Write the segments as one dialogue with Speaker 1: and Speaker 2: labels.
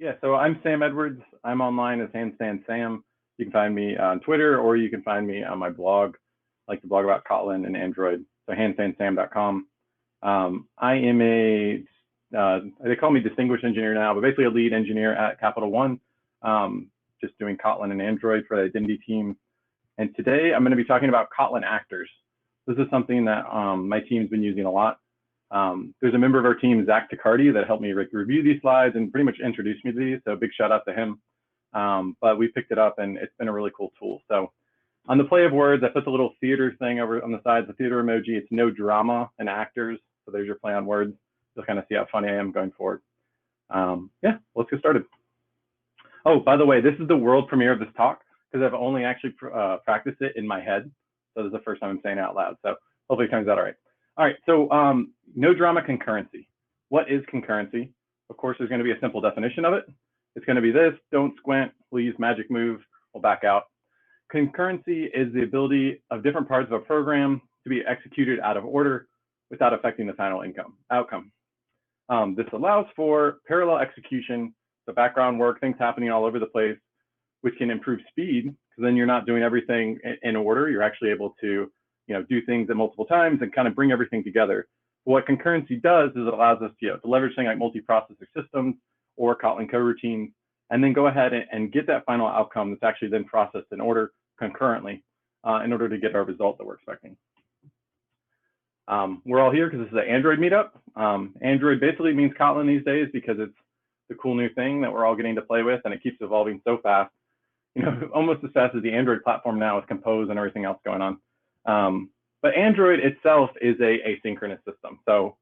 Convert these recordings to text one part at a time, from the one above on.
Speaker 1: Yeah, so I'm Sam Edwards. I'm online as Handstand Sam. You can find me on Twitter, or you can find me on my blog, like the blog about Kotlin and Android, so handstandsam.com. I am they call me distinguished engineer now, but basically a lead engineer at Capital One, just doing Kotlin and Android for the identity team. And today I'm going to be talking about Kotlin actors. This is something that my team's been using a lot. There's a member of our team, Zach Tacardi, that helped me review these slides and pretty much introduce me to these, so big shout out to him. But we picked it up and it's been a really cool tool. So on the play of words, I put the little theater thing over on the side, the theater emoji. It's no drama and actors. So there's your play on words. You'll kind of see how funny I am going forward. Yeah, let's get started. Oh, by the way, this is the world premiere of this talk because I've only actually practiced it in my head. So this is the first time I'm saying it out loud. So hopefully it turns out all right. All right, so no drama concurrency. What is concurrency? Of course, there's going to be a simple definition of it. It's going to be this: don't squint, we'll use magic move, we'll back out. Concurrency is the ability of different parts of a program to be executed out of order without affecting the final outcome. This allows for parallel execution, the background work, things happening all over the place, which can improve speed, because then you're not doing everything in order. You're actually able to do things at multiple times and kind of bring everything together. What concurrency does is it allows us to leverage things like multi-processor systems or Kotlin Co Routines, and then go ahead and get that final outcome that's actually then processed in order concurrently in order to get our result that we're expecting. We're all here because this is an Android meetup. Android basically means Kotlin these days because it's the cool new thing that we're all getting to play with, and it keeps evolving so fast. Almost as fast as the Android platform now with Compose and everything else going on. But Android itself is a asynchronous system. So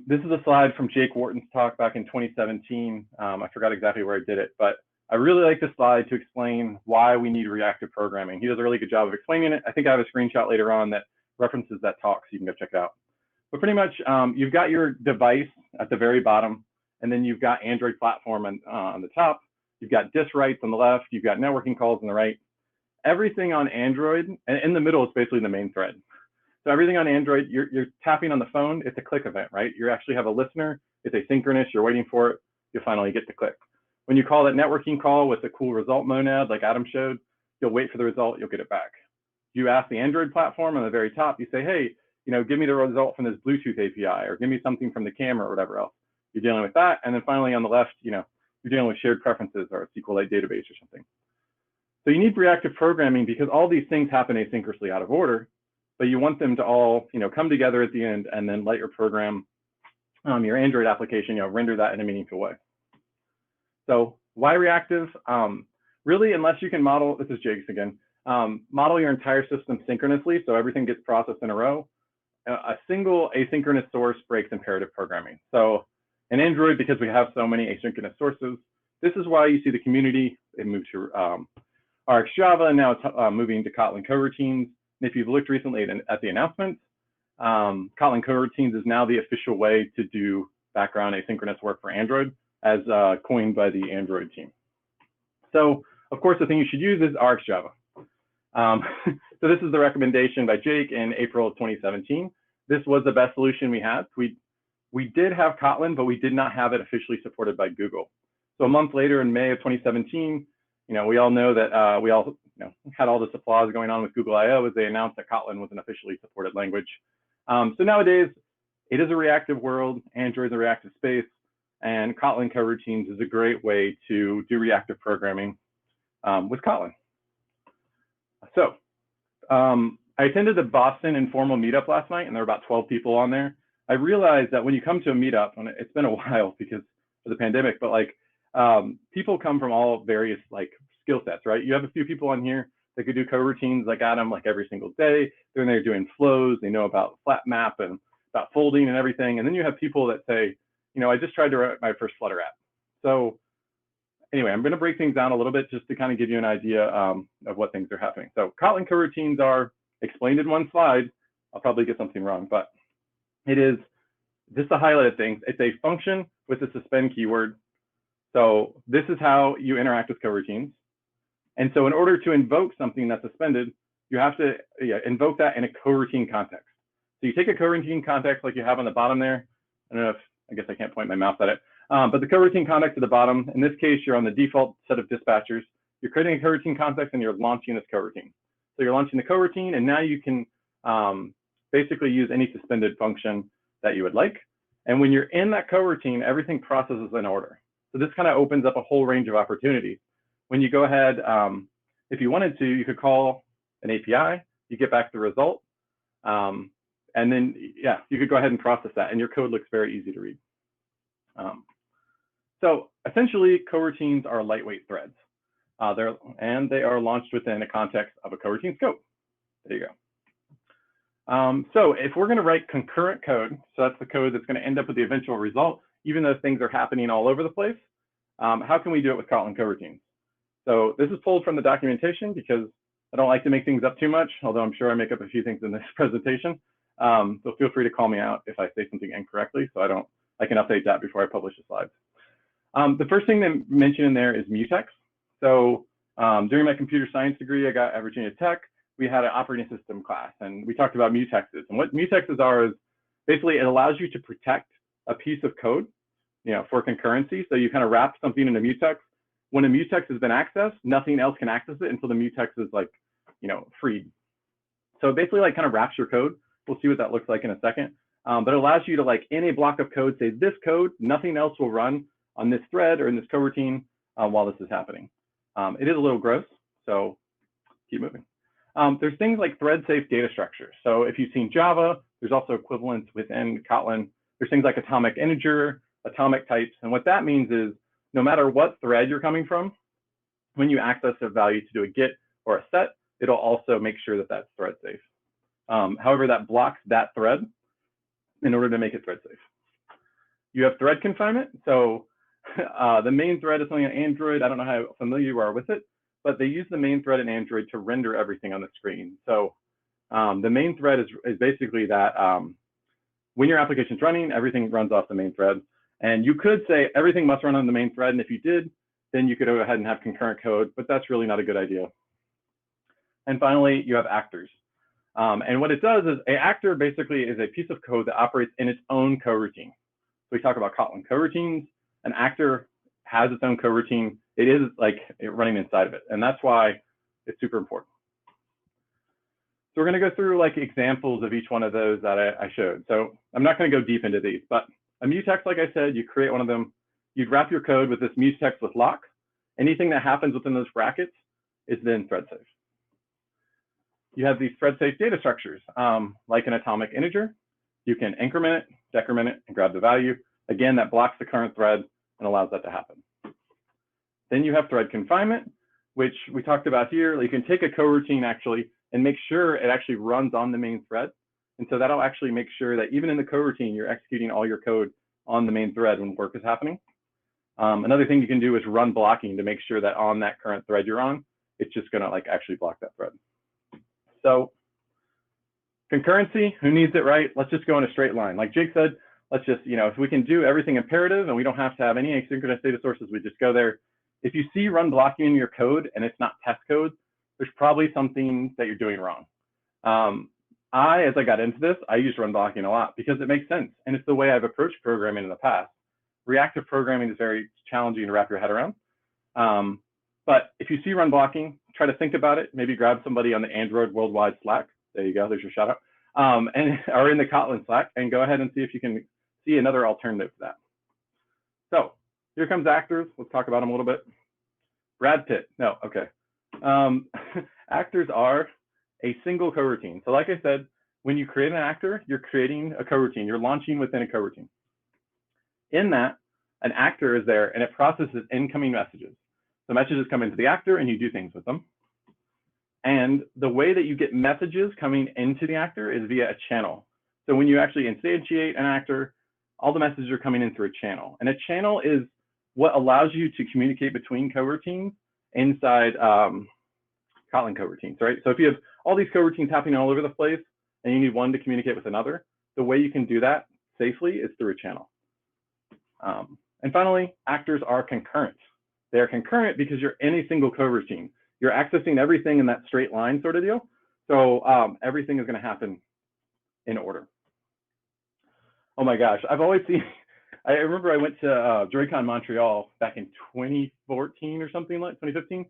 Speaker 1: this is a slide from Jake Wharton's talk back in 2017. I forgot exactly where I did it, but I really like this slide to explain why we need reactive programming. He does a really good job of explaining it. I think I have a screenshot later on that references that talk, so you can go check it out. But pretty much, you've got your device at the very bottom, and then you've got Android platform on the top. You've got disk writes on the left. You've got networking calls on the right. Everything on Android, and in the middle is basically the main thread. So everything on Android, you're tapping on the phone, it's a click event, right? You actually have a listener, it's asynchronous, you're waiting for it, you finally get to click. When you call that networking call with a cool result monad like Adam showed, you'll wait for the result, you'll get it back. You ask the Android platform on the very top, you say, hey, give me the result from this Bluetooth API, or give me something from the camera or whatever else. You're dealing with that, and then finally on the left, you're dealing with shared preferences or a SQLite database or something. So you need reactive programming because all these things happen asynchronously out of order, but you want them to all, come together at the end and then let your program, your Android application, render that in a meaningful way. So why reactive? Really, unless you can model, this is Jake's again, model your entire system synchronously so everything gets processed in a row, a single asynchronous source breaks imperative programming. So in Android, because we have so many asynchronous sources, this is why you see the community, it moved to RxJava, and now it's moving to Kotlin Co Routines. And if you've looked recently at the announcements, Kotlin Co Routines is now the official way to do background asynchronous work for Android, as coined by the Android team. So, of course, the thing you should use is RxJava. So this is the recommendation by Jake in April of 2017. This was the best solution we had. We did have Kotlin, but we did not have it officially supported by Google. So a month later, in May of 2017, we all know that we all had all this applause going on with Google I/O as they announced that Kotlin was an officially supported language. So nowadays, it is a reactive world. Android is a reactive space, and Kotlin Co Routines is a great way to do reactive programming with Kotlin. So I attended the Boston informal meetup last night, and there were about 12 people on there. I realized that when you come to a meetup, and it's been a while because of the pandemic, but people come from all various skill sets, right? You have a few people on here that could do coroutines like Adam, every single day. They're in there doing flows. They know about flat map and about folding and everything. And then you have people that say, I just tried to write my first Flutter app. So anyway, I'm going to break things down a little bit just to kind of give you an idea of what things are happening. So Kotlin Coroutines are explained in one slide. I'll probably get something wrong, but it is just the highlight of things. It's a function with a suspend keyword. So this is how you interact with coroutines. And so in order to invoke something that's suspended, you have to invoke that in a coroutine context. So you take a coroutine context like you have on the bottom there. I don't know if, I guess I can't point my mouse at it. But the coroutine context at the bottom, in this case, you're on the default set of dispatchers. You're creating a coroutine context and you're launching this coroutine. So you're launching the coroutine, and now you can basically use any suspended function that you would like. And when you're in that coroutine, everything processes in order. So this kind of opens up a whole range of opportunities. When you go ahead, if you wanted to, you could call an API, you get back the result, and then, yeah, you could go ahead and process that, and your code looks very easy to read. So essentially, coroutines are lightweight threads, and they are launched within a context of a coroutine scope. There you go. So if we're going to write concurrent code, so that's the code that's going to end up with the eventual result, even though things are happening all over the place, how can we do it with Kotlin Coroutines? So this is pulled from the documentation because I don't like to make things up too much, although I'm sure I make up a few things in this presentation. So feel free to call me out if I say something incorrectly, so I can update that before I publish the slides. The first thing to mention in there is Mutex. So during my computer science degree, I got at Virginia Tech, we had an operating system class, and we talked about Mutexes. And what Mutexes are is basically it allows you to protect a piece of code, for concurrency. So you kind of wrap something in a Mutex. When a Mutex has been accessed, nothing else can access it until the Mutex is freed. So it basically kind of wraps your code. We'll see what that looks like in a second. But it allows you to in a block of code, say this code, nothing else will run on this thread or in this coroutine while this is happening. It is a little gross, so keep moving. There's things like thread-safe data structures. So if you've seen Java, there's also equivalents within Kotlin. There's things like atomic integer, atomic types. And what that means is no matter what thread you're coming from, when you access a value to do a get or a set, it'll also make sure that that's thread safe. However, that blocks that thread in order to make it thread safe. You have thread confinement. So the main thread is something on Android. I don't know how familiar you are with it, but they use the main thread in Android to render everything on the screen. So the main thread is basically that when your application's running, everything runs off the main thread. And you could say everything must run on the main thread. And if you did, then you could go ahead and have concurrent code, but that's really not a good idea. And finally, you have actors. And what it does is an actor basically is a piece of code that operates in its own coroutine. So we talk about Kotlin Coroutines. An actor has its own coroutine. It is running inside of it. And that's why it's super important. So we're going to go through examples of each one of those that I showed. So I'm not going to go deep into these, but a mutex, like I said, you create one of them. You'd wrap your code with this mutex with lock. Anything that happens within those brackets is then thread safe. You have these thread safe data structures, like an atomic integer. You can increment it, decrement it, and grab the value. Again, that blocks the current thread and allows that to happen. Then you have thread confinement, which we talked about here. You can take a coroutine actually and make sure it actually runs on the main thread. And so that'll actually make sure that even in the coroutine, you're executing all your code on the main thread when work is happening. Another thing you can do is run blocking to make sure that on that current thread you're on, it's just gonna actually block that thread. So concurrency, who needs it, right? Let's just go in a straight line. Like Jake said, let's just, if we can do everything imperative and we don't have to have any asynchronous data sources, we just go there. If you see run blocking in your code and it's not test code, there's probably something that you're doing wrong. As I got into this, I use run blocking a lot because it makes sense. And it's the way I've approached programming in the past. Reactive programming is very challenging to wrap your head around. But if you see run blocking, try to think about it. Maybe grab somebody on the Android worldwide Slack. There you go, there's your shout out. Or in the Kotlin Slack, and go ahead and see if you can see another alternative to that. So here comes actors. Let's talk about them a little bit. Brad Pitt, no, okay. Actors are a single coroutine. So like I said, when you create an actor, you're creating a coroutine. You're launching within a coroutine. In that, an actor is there and it processes incoming messages. The messages come into the actor and you do things with them. And the way that you get messages coming into the actor is via a channel. So when you actually instantiate an actor, all the messages are coming in through a channel. And a channel is what allows you to communicate between coroutines inside Kotlin coroutines, right? So if you have all these coroutines happening all over the place and you need one to communicate with another, the way you can do that safely is through a channel. And finally, actors are concurrent. They are concurrent because you're in a single coroutine. You're accessing everything in that straight line sort of deal. So everything is going to happen in order. Oh my gosh, I've always seen, I remember I went to DroidCon Montreal back in 2014 or something like 2015,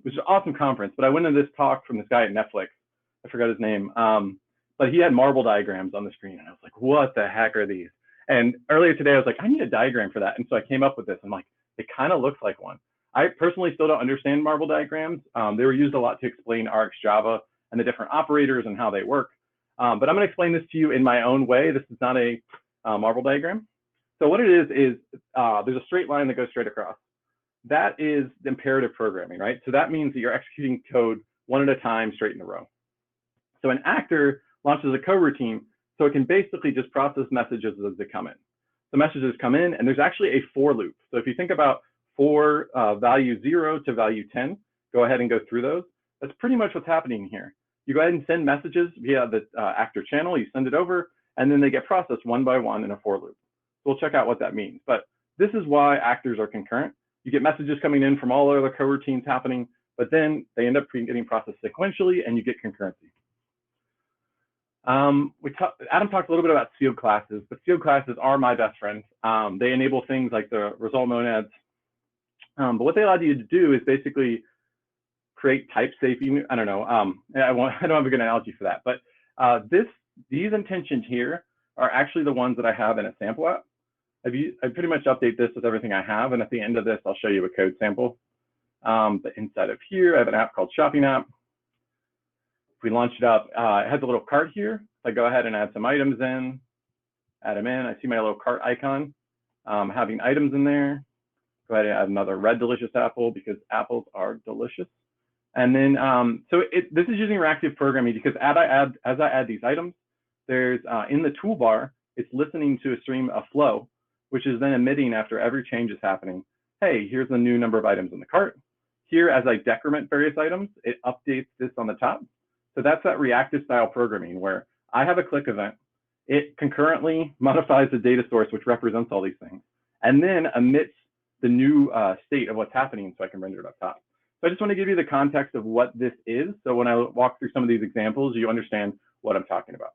Speaker 1: which is an awesome conference. But I went to this talk from this guy at Netflix. I forgot his name. But he had marble diagrams on the screen. And I was like, what the heck are these? And earlier today, I was like, I need a diagram for that. And so I came up with this. I'm like, it kind of looks like one. I personally still don't understand marble diagrams. They were used a lot to explain RxJava and the different operators and how they work. But I'm going to explain this to you in my own way. This is not a marble diagram. So what it is there's a straight line that goes straight across. That is imperative programming, right? So that means that you're executing code one at a time, straight in a row. So an actor launches a coroutine, so it can basically just process messages as they come in. The messages come in, and there's actually a for loop. So if you think about for value 0 to value 10, go ahead and go through those. That's pretty much what's happening here. You go ahead and send messages via the actor channel, you send it over, and then they get processed one by one in a for loop. So we'll check out what that means. But this is why actors are concurrent. You get messages coming in from all other coroutines happening, but then they end up getting processed sequentially, and you get concurrency. Adam talked a little bit about sealed classes, but sealed classes are my best friends. They enable things like the result monads. But what they allow you to do is basically create type safety. I don't know. I don't have a good analogy for that. But these intentions here are actually the ones that I have in a sample app. I pretty much update this with everything I have. And at the end of this, I'll show you a code sample. But inside of here, I have an app called Shopping App. If we launch it up, it has a little cart here. I go ahead and add some items in, add them in. I see my little cart icon having items in there. Go ahead and add another red delicious apple because apples are delicious. And then, this is using reactive programming because as I add these items, there's in the toolbar, it's listening to a stream of flow, which is then emitting after every change is happening. Hey, here's the new number of items in the cart. Here, as I decrement various items, it updates this on the top. So that's that reactive style programming where I have a click event. It concurrently modifies the data source, which represents all these things, and then emits the new state of what's happening so I can render it up top. So I just want to give you the context of what this is. So when I walk through some of these examples, you understand what I'm talking about.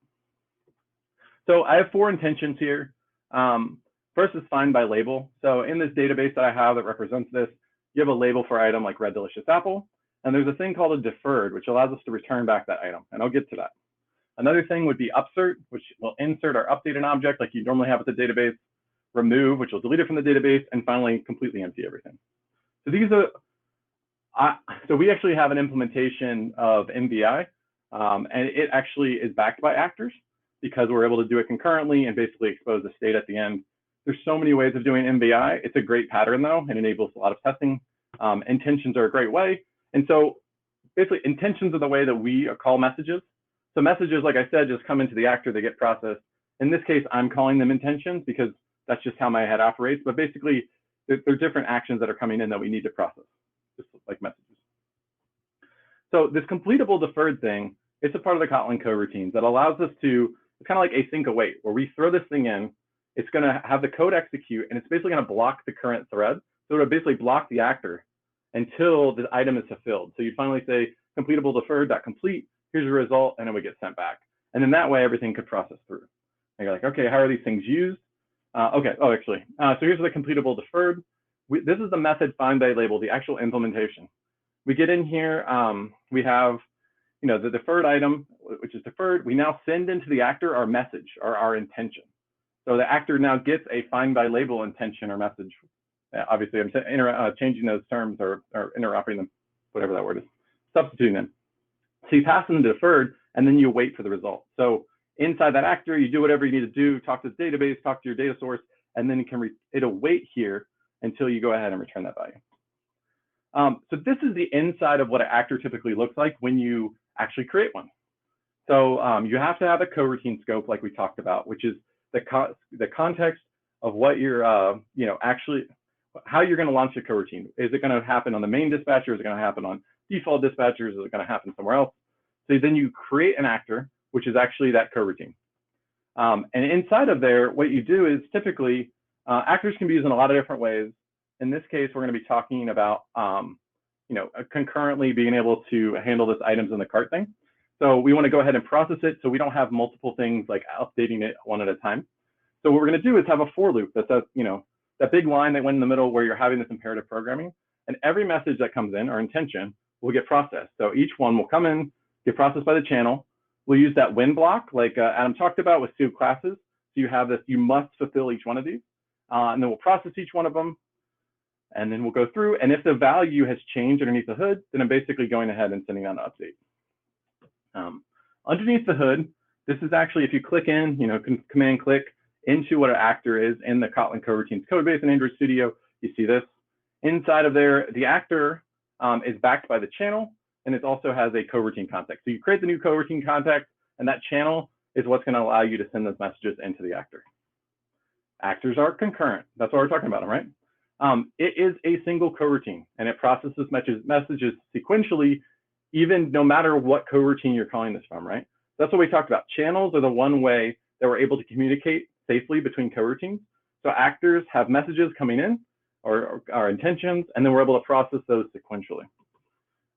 Speaker 1: So I have 4 intentions here. First is find by label. So in this database that I have that represents this, you have a label for item like red delicious apple. And there's a thing called a deferred, which allows us to return back that item. And I'll get to that. Another thing would be upsert, which will insert or update an object like you normally have with the database. Remove, which will delete it from the database. And finally, completely empty everything. So these are, so we actually have an implementation of MVI. And it actually is backed by actors because we're able to do it concurrently and basically expose the state at the end. There's so many ways of doing MVI. It's a great pattern, though, and enables a lot of testing. Intentions are a great way. And so basically, intentions are the way that we call messages. So messages, like I said, just come into the actor, they get processed. In this case, I'm calling them intentions because that's just how my head operates. But basically, they're different actions that are coming in that we need to process, just like messages. So this completable deferred thing, it's a part of the Kotlin Co Routines that allows us to, it's kind of like async await, where we throw this thing in, it's going to have the code execute, and it's basically going to block the current thread. So it'll basically block the actor until the item is fulfilled. So you finally say completable deferred.complete, here's your result, and it would get sent back. And then that way, everything could process through. And you're like, okay, how are these things used? So here's the completable deferred. This is the method find by label, the actual implementation. We get in here, we have the deferred item, which is deferred. We now send into the actor our message or our intention. So the actor now gets a find by label intention or message. Obviously, I'm changing those terms or interoperating them, whatever that word is, substituting them. So you pass them deferred, and then you wait for the result. So inside that actor, you do whatever you need to do, talk to the database, talk to your data source, and then it'll wait here until you go ahead and return that value. So this is the inside of what an actor typically looks like when you actually create one. So you have to have a coroutine scope like we talked about, which is the context of what you're, actually, how you're going to launch a coroutine. Is it going to happen on the main dispatcher? Is it going to happen on default dispatchers? Is it going to happen somewhere else? So then you create an actor, which is actually that coroutine. And inside of there, what you do is typically, actors can be used in a lot of different ways. In this case, we're going to be talking about, concurrently being able to handle this items in the cart thing. So we want to go ahead and process it so we don't have multiple things like updating it one at a time. So what we're going to do is have a for loop that says, that big line that went in the middle where you're having this imperative programming, and every message that comes in, or intention, will get processed. So each one will come in, get processed by the channel. We'll use that when block, like Adam talked about with two classes. So you have this, you must fulfill each one of these, and then we'll process each one of them, and then we'll go through. And if the value has changed underneath the hood, then I'm basically going ahead and sending out an update. Underneath the hood, this is actually, if you click in, command click into what an actor is in the Kotlin Co Routines code base in Android Studio, you see this. Inside of there, the actor is backed by the channel, and it also has a coroutine context. So you create the new coroutine context, and that channel is what's going to allow you to send those messages into the actor. Actors are concurrent. That's what we're talking about, right? It is a single coroutine, and it processes messages sequentially, even no matter what coroutine you're calling this from, right? That's what we talked about. Channels are the one way that we're able to communicate safely between coroutines. So actors have messages coming in, or intentions, and then we're able to process those sequentially.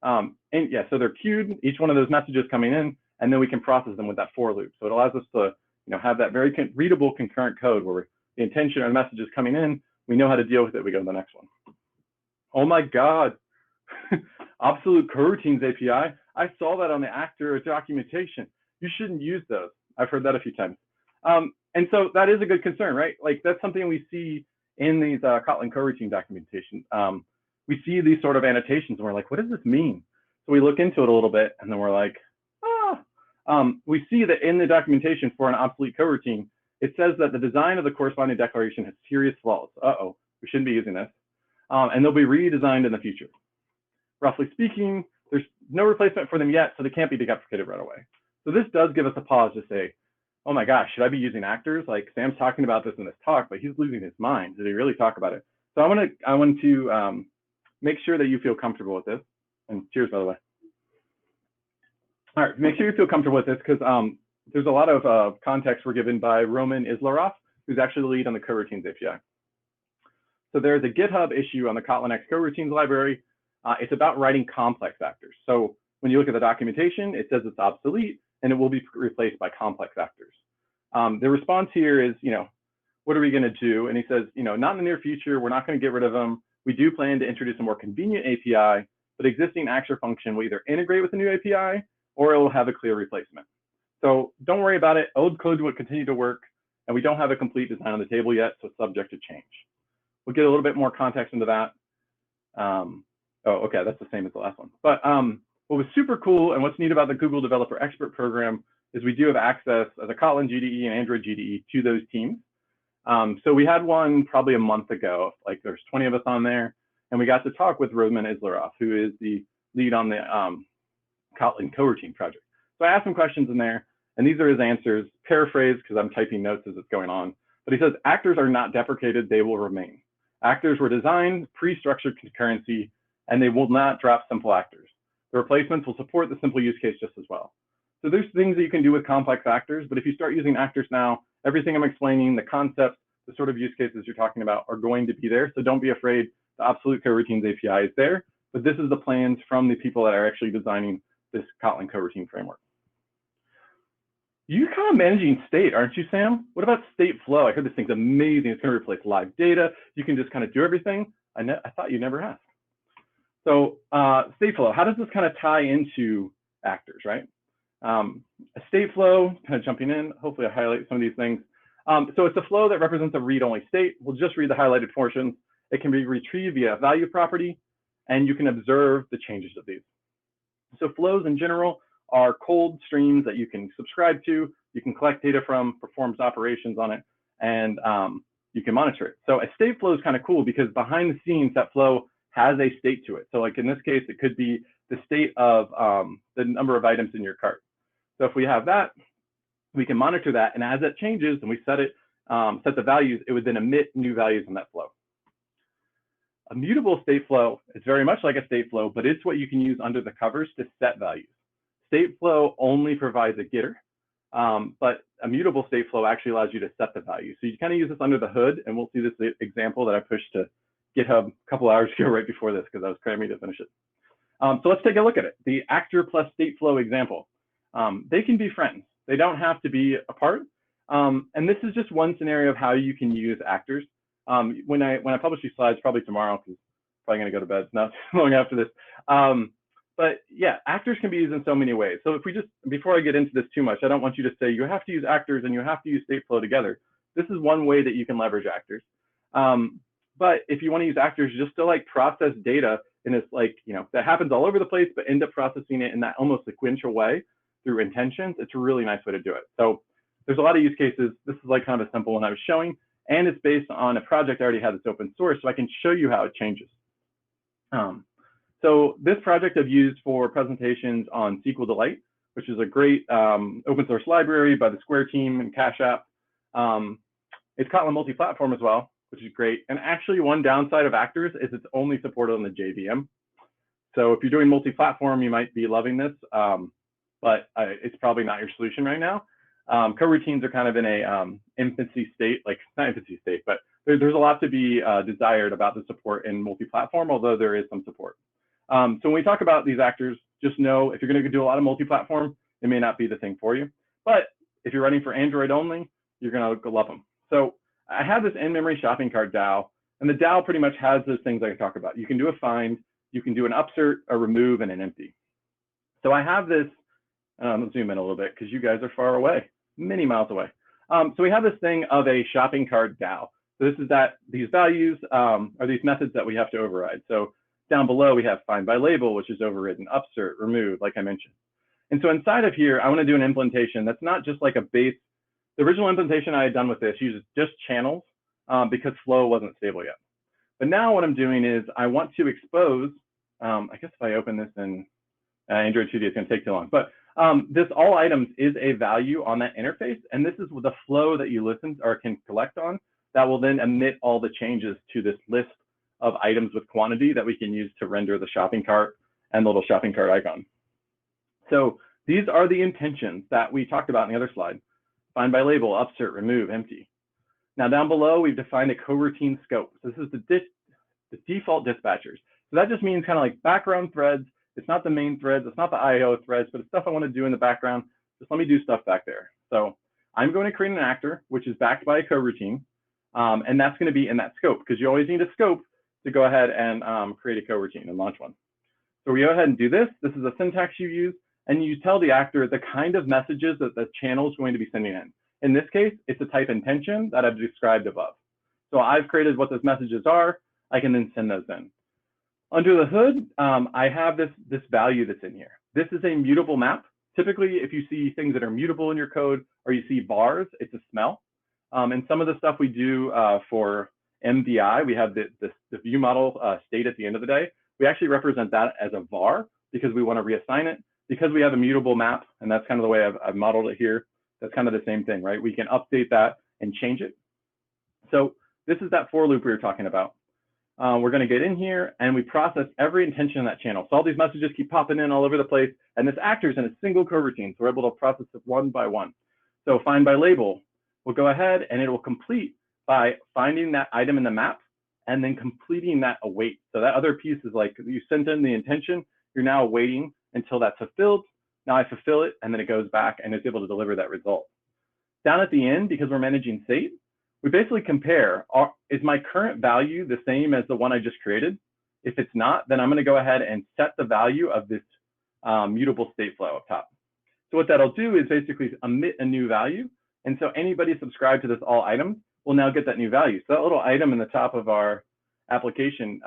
Speaker 1: And yeah, so they're queued, each one of those messages coming in, and then we can process them with that for loop. So it allows us to have that very readable concurrent code where the intention or the message is coming in, we know how to deal with it, we go to the next one. Oh my God, Absolute Coroutines API. I saw that on the actor documentation. You shouldn't use those. I've heard that a few times. And so that is a good concern, right? Like that's something we see in these Kotlin coroutine documentation. We see these sort of annotations and we're like, what does this mean? So we look into it a little bit and then we're like, we see that in the documentation for an obsolete coroutine, it says that the design of the corresponding declaration has serious flaws. Uh-oh, we shouldn't be using this. And they'll be redesigned in the future. Roughly speaking, there's no replacement for them yet, so they can't be deprecated right away. So this does give us a pause to say, oh my gosh, should I be using actors? Like Sam's talking about this in this talk, but he's losing his mind. Did he really talk about it? So I want to make sure that you feel comfortable with this. And cheers, by the way. All right, make sure you feel comfortable with this because there's a lot of context we're given by Roman Islerov, who's actually the lead on the Coroutines API. So there's a GitHub issue on the Kotlin X Coroutines library. It's about writing complex actors. So when you look at the documentation, it says it's obsolete and it will be replaced by complex actors. The response here is, what are we going to do? And he says, not in the near future, we're not going to get rid of them. We do plan to introduce a more convenient API, but existing actor function will either integrate with the new API or it will have a clear replacement. So don't worry about it. Old code will continue to work, and we don't have a complete design on the table yet, so it's subject to change. We'll get a little bit more context into that. Oh, okay, that's the same as the last one. But what was super cool and what's neat about the Google Developer Expert Program is we do have access as a Kotlin GDE and Android GDE to those teams. So we had one probably a month ago, like there's 20 of us on there, and we got to talk with Roman Islerov, who is the lead on the Kotlin Co Routine project. So I asked some questions in there, and these are his answers, paraphrased because I'm typing notes as it's going on. But he says, actors are not deprecated, they will remain. Actors were designed pre-structured concurrency, and they will not drop simple actors. The replacements will support the simple use case just as well. So there's things that you can do with complex actors, but if you start using actors now, everything I'm explaining, the concepts, the sort of use cases you're talking about are going to be there. So don't be afraid. The Absolute Coroutines API is there, but this is the plans from the people that are actually designing this Kotlin Coroutine framework. You're kind of managing state, aren't you, Sam? What about state flow? I heard this thing's amazing. It's going to replace live data. You can just kind of do everything. I thought you never asked. So state flow, how does this kind of tie into actors, right? A state flow, kind of jumping in, hopefully I highlight some of these things. So it's a flow that represents a read-only state. We'll just read the highlighted portions. It can be retrieved via a value property, and you can observe the changes of these. So flows in general are cold streams that you can subscribe to, you can collect data from, performs operations on it, and you can monitor it. So a state flow is kind of cool because behind the scenes, that flow has a state to it. So like in this case, it could be the state of the number of items in your cart. So if we have that, we can monitor that, and as it changes and we set the values, it would then emit new values in that flow. A mutable state flow is very much like a state flow, but it's what you can use under the covers to set values. State flow only provides a getter, but a mutable state flow actually allows you to set the value. So you kind of use this under the hood, and we'll see this example that I pushed to GitHub a couple hours ago right before this because I was cramming to finish it. So let's take a look at it. The actor plus state flow example. They can be friends. They don't have to be apart. And this is just one scenario of how you can use actors. When I publish these slides, probably tomorrow, because I'm probably going to go to bed not too long after this. But yeah, actors can be used in so many ways. So if we just, before I get into this too much, I don't want you to say you have to use actors and you have to use stateflow together. This is one way that you can leverage actors. But if you want to use actors just to like process data in this like, that happens all over the place, but end up processing it in that almost sequential way through intentions, it's a really nice way to do it. So there's a lot of use cases. This is like kind of a simple one I was showing, and it's based on a project I already had that's open source, so I can show you how it changes. So this project I've used for presentations on SQLite, which is a great open source library by the Square team and Cash App. It's Kotlin multi-platform as well, which is great. And actually one downside of actors is it's only supported on the JVM. So if you're doing multi-platform, you might be loving this, but it's probably not your solution right now. Coroutines are kind of in a infancy state, like not infancy state, but there's a lot to be desired about the support in multi-platform, although there is some support. So when we talk about these actors, just know if you're going to do a lot of multi-platform, it may not be the thing for you. But if you're running for Android only, you're going to love them. So I have this in-memory shopping cart DAO, and the DAO pretty much has those things I can talk about. You can do a find, you can do an upsert, a remove, and an empty. So I have this, let's zoom in a little bit because you guys are far away, many miles away. So we have this thing of a shopping cart DAO. So this is that these values are these methods that we have to override. So down below, we have find by label, which is overridden, upsert, remove, like I mentioned. And so inside of here, I want to do an implementation that's not just like a base. The original implementation I had done with this uses just channels because flow wasn't stable yet. But now what I'm doing is I want to expose, I guess if I open this in Android Studio, it's going to take too long. But this all items is a value on that interface. And this is the flow that you listen or can collect on that will then emit all the changes to this list of items with quantity that we can use to render the shopping cart and the little shopping cart icon. So these are the intentions that we talked about in the other slide. Find by label, upsert, remove, empty. Now down below, we've defined a coroutine scope. So this is the default dispatchers. So that just means kind of like background threads. It's not the main threads, it's not the IO threads, but it's stuff I want to do in the background. Just let me do stuff back there. So I'm going to create an actor, which is backed by a coroutine. And that's going to be in that scope because you always need a scope to go ahead and create a coroutine and launch one. So we go ahead and do this. This is a syntax you use, and you tell the actor the kind of messages that the channel is going to be sending in. In this case, it's a type intention that I've described above. So I've created what those messages are. I can then send those in. Under the hood, I have this value that's in here. This is a mutable map. Typically, if you see things that are mutable in your code or you see bars, it's a smell. And some of the stuff we do for MVI, we have the view model state at the end of the day. We actually represent that as a var because we want to reassign it. Because we have a mutable map, and that's kind of the way I've modeled it here, that's kind of the same thing, right? We can update that and change it. So this is that for loop we were talking about. We're going to get in here, and we process every intention in that channel. So all these messages keep popping in all over the place, and this actor's in a single coroutine, so we're able to process it one by one. So find by label, we'll go ahead, and it will complete by finding that item in the map and then completing that await. So that other piece is like you sent in the intention, you're now awaiting until that's fulfilled. Now I fulfill it, and then it goes back and it's able to deliver that result. Down at the end, because we're managing state, we basically compare, is my current value the same as the one I just created? If it's not, then I'm going to go ahead and set the value of this mutable state flow up top. So what that'll do is basically emit a new value. And so anybody subscribed to this all items will now get that new value. So that little item in the top of our application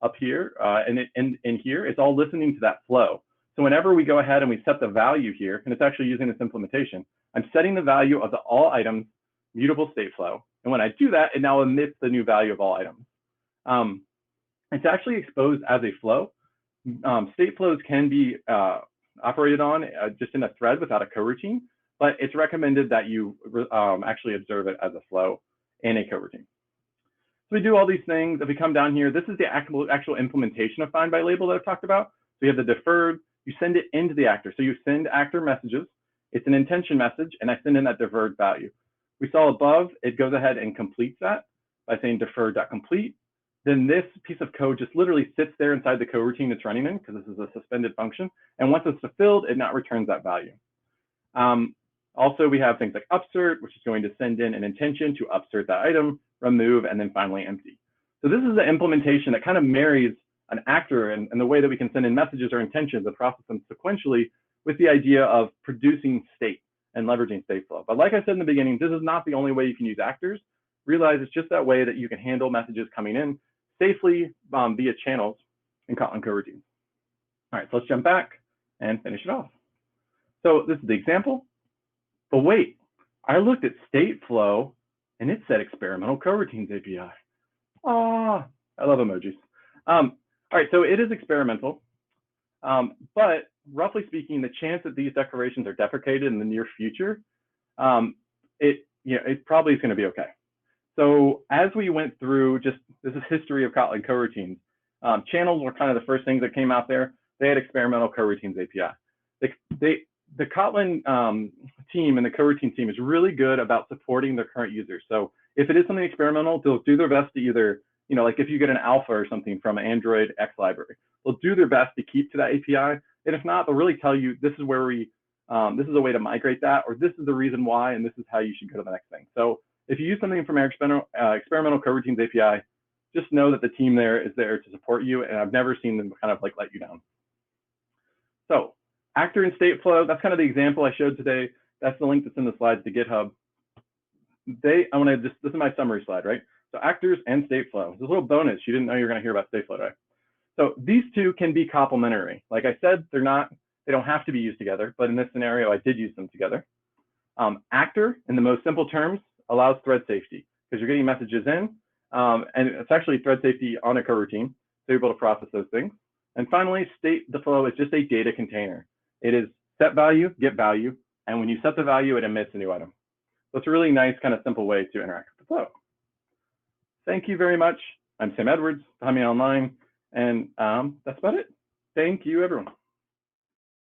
Speaker 1: up here and in here, it's all listening to that flow. So whenever we go ahead and we set the value here, and it's actually using this implementation, I'm setting the value of the all items mutable state flow. And when I do that, it now emits the new value of all items. It's actually exposed as a flow. State flows can be operated on just in a thread without a coroutine, but it's recommended that you actually observe it as a flow in a coroutine. So we do all these things. If we come down here, this is the actual implementation of find by label that I've talked about. So you have the deferred, you send it into the actor. So you send actor messages. It's an intention message, and I send in that deferred value. We saw above, it goes ahead and completes that by saying deferred.complete. Then this piece of code just literally sits there inside the coroutine it's running in, because this is a suspended function. And once it's fulfilled, it now returns that value. Also, we have things like upsert, which is going to send in an intention to upsert that item, remove, and then finally empty. So this is the implementation that kind of marries an actor and the way that we can send in messages or intentions and process them sequentially with the idea of producing state and leveraging Stateflow. But like I said in the beginning, this is not the only way you can use actors. Realize it's just that way that you can handle messages coming in safely via channels in Kotlin Coroutines. All right, so let's jump back and finish it off. So this is the example. But wait, I looked at Stateflow and it said experimental coroutines API. Ah, I love emojis. All right, so it is experimental, but roughly speaking, the chance that these declarations are deprecated in the near future, it probably is going to be okay. So as we went through, this is history of Kotlin coroutines. Channels were kind of the first things that came out there. They had experimental coroutines API. The Kotlin team and the coroutine team is really good about supporting their current users. So if it is something experimental, they'll do their best to either, like if you get an alpha or something from an Android X library, they'll do their best to keep to that API. And if not, they'll really tell you, this is where this is a way to migrate that, or this is the reason why, and this is how you should go to the next thing. So if you use something from our experimental coroutines API, just know that the team there is there to support you, and I've never seen them kind of like let you down. So actor and Stateflow, that's kind of the example I showed today. That's the link that's in the slides to GitHub. This is my summary slide, right? So actors and Stateflow. There's a little bonus. You didn't know you were going to hear about Stateflow today. So these two can be complementary. Like I said, they don't have to be used together, but in this scenario, I did use them together. Actor, in the most simple terms, allows thread safety because you're getting messages in, and it's actually thread safety on a coroutine, so you're able to process those things. And finally, Stateflow is just a data container. It is set value, get value, and when you set the value, it emits a new item. So it's a really nice, kind of simple way to interact with the flow. Thank you very much. I'm Sam Edwards, find me online, and that's about it. Thank you, everyone.